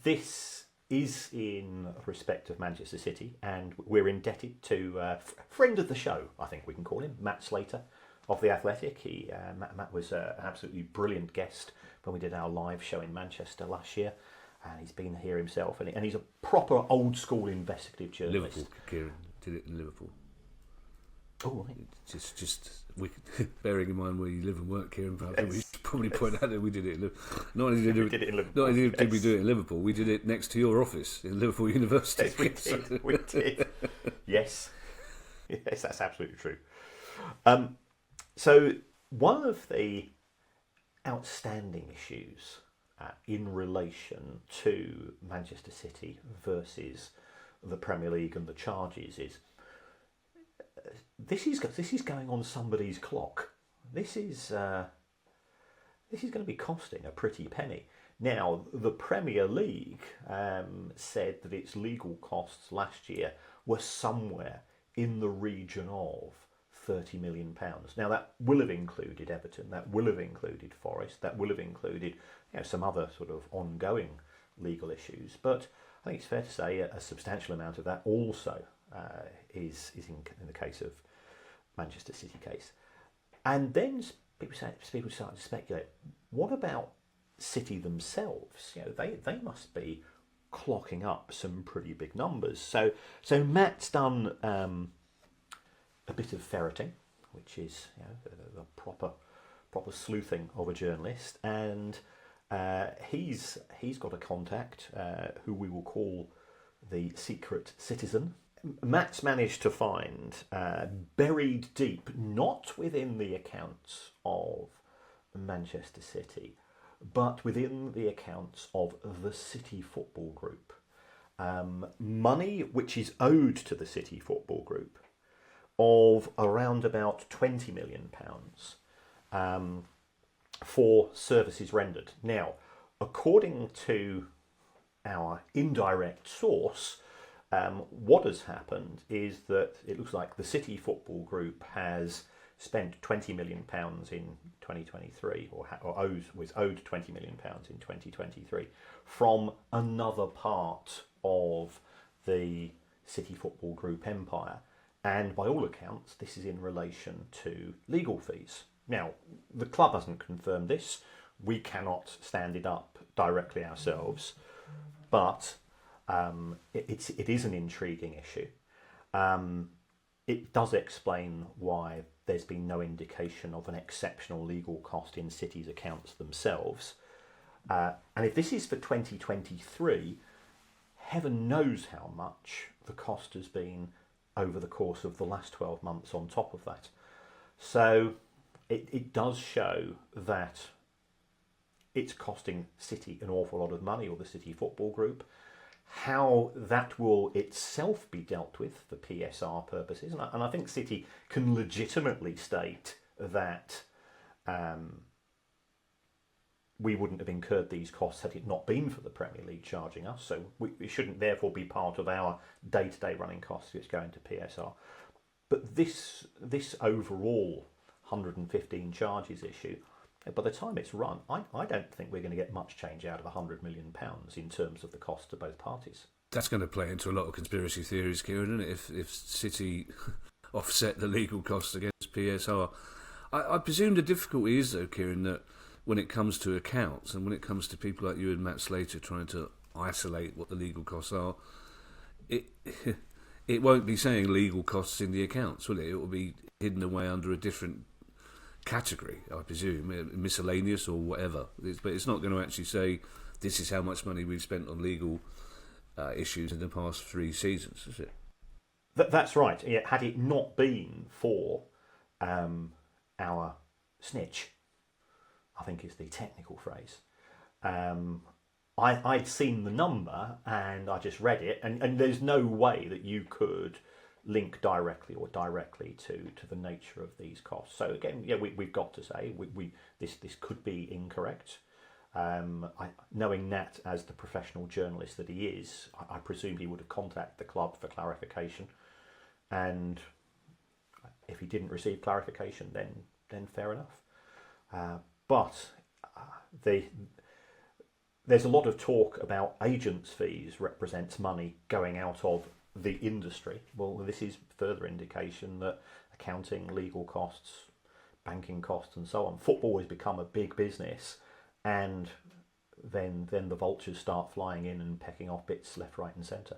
This is in respect of Manchester City, and we're indebted to a friend of the show, I think we can call him, Matt Slater of The Athletic. Matt was an absolutely brilliant guest when we did our live show in Manchester last year, and he's been here himself, and he's a proper old school investigative journalist. Liverpool, Kieran did it in Liverpool. Oh, right. Just bearing in mind where you live and work, Kieran, perhaps we should probably point out that we did it in Liverpool. Not only did we do it in Liverpool, we did it next to your office in Liverpool University. Yes, we did. Yes, that's absolutely true. So one of the outstanding issues in relation to Manchester City versus the Premier League and the charges is this is going on somebody's clock. This is going to be costing a pretty penny. Now, the Premier League said that its legal costs last year were somewhere in the region of £30 million. Now, that will have included Everton, that will have included Forest, that will have included some other sort of ongoing legal issues. But I think it's fair to say a substantial amount of that also is in the case of Manchester City case. And then people started to speculate, what about City themselves? They must be clocking up some pretty big numbers. So Matt's done a bit of ferreting, which is the proper sleuthing of a journalist, and he's got a contact who we will call the secret citizen. Matt's managed to find, buried deep, not within the accounts of Manchester City, but within the accounts of the City Football Group, money which is owed to the City Football Group of around about £20 million for services rendered. Now, according to our indirect source, what has happened is that it looks like the City Football Group has spent £20 million in 2023, or was owed £20 million in 2023 from another part of the City Football Group empire. And by all accounts, this is in relation to legal fees. Now, the club hasn't confirmed this. We cannot stand it up directly ourselves, but it is an intriguing issue. It does explain why there's been no indication of an exceptional legal cost in City's accounts themselves. And if this is for 2023, heaven knows how much the cost has been over the course of the last 12 months on top of that. So it does show that it's costing City an awful lot of money, or the City Football Group. How that will itself be dealt with for PSR purposes, and I think City can legitimately state that we wouldn't have incurred these costs had it not been for the Premier League charging us, so it shouldn't therefore be part of our day-to-day running costs if it's going to PSR. But this overall 115 charges issue, by the time it's run, I don't think we're going to get much change out of £100 million in terms of the cost to both parties. That's going to play into a lot of conspiracy theories, Kieran, isn't it? If City offset the legal costs against PSR. I presume the difficulty is, though, Kieran, that when it comes to accounts and when it comes to people like you and Matt Slater trying to isolate what the legal costs are, it won't be saying legal costs in the accounts, will it? It will be hidden away under a different category, I presume, miscellaneous or whatever. But it's not going to actually say this is how much money we've spent on legal issues in the past 3 seasons, is it? That's right. Yeah, had it not been for our snitch, I think is the technical phrase, I'd seen the number and I just read it, and there's no way that you could link directly to the nature of these costs. So again, yeah, we've got to say this could be incorrect. Knowing Nat as the professional journalist that he is, I presume he would have contacted the club for clarification, and if he didn't receive clarification, then fair enough. But there's a lot of talk about agents' fees represents money going out of the industry. Well, this is further indication that accounting, legal costs, banking costs, and so on. Football has become a big business, and then the vultures start flying in and pecking off bits left, right, and centre.